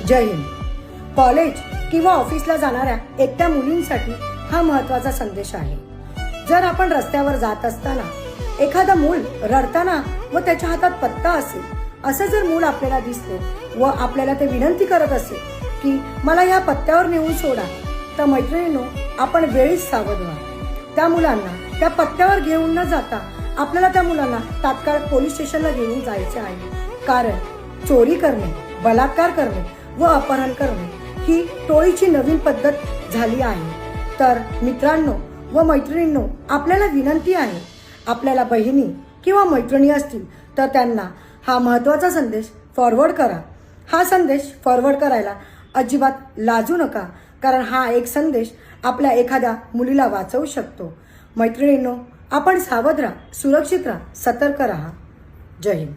जय Hind. College किंवा ऑफिसला जाणाऱ्या एकट्या मुलींसाठी हा महत्त्वाचा संदेश आहे. जर आपण रस्त्यावर जात असताना एखादं मूल रडताना व त्याच्या हातात पत्ता असेल असं जर मूल आपल्याला दिसले व आपल्याला ते विनंती करत असेल की मला या पत्त्यावर नेऊन सोडा, तर मैत्रिणींनो, आपण वेळीच सावध व्हा. त्या मुलांना त्या पत्त्यावर घेऊन न जाता आपल्याला त्या मुलांना तात्काळ पोलीस स्टेशनला घेऊन जायचे आहे. कारण चोरी करणे, बलात्कार करणे व अपहरण करणे ही टोळीची नवीन पद्धत झाली आहे. तर मित्रांनो व मैत्रिणींनो, आपल्याला विनंती आहे, आपल्याला बहिणी किंवा मैत्रिणी असतील तर त्यांना हा महत्त्वाचा संदेश फॉरवर्ड करा. हा संदेश फॉरवर्ड करायला अजिबात लाजू नका, कारण हा एक संदेश आपल्या एखाद्या मुलीला वाचवू शकतो. मैत्रिणींनो, आपण सावध राहा, सुरक्षित राहा, सतर्क राहा. जय हिंद.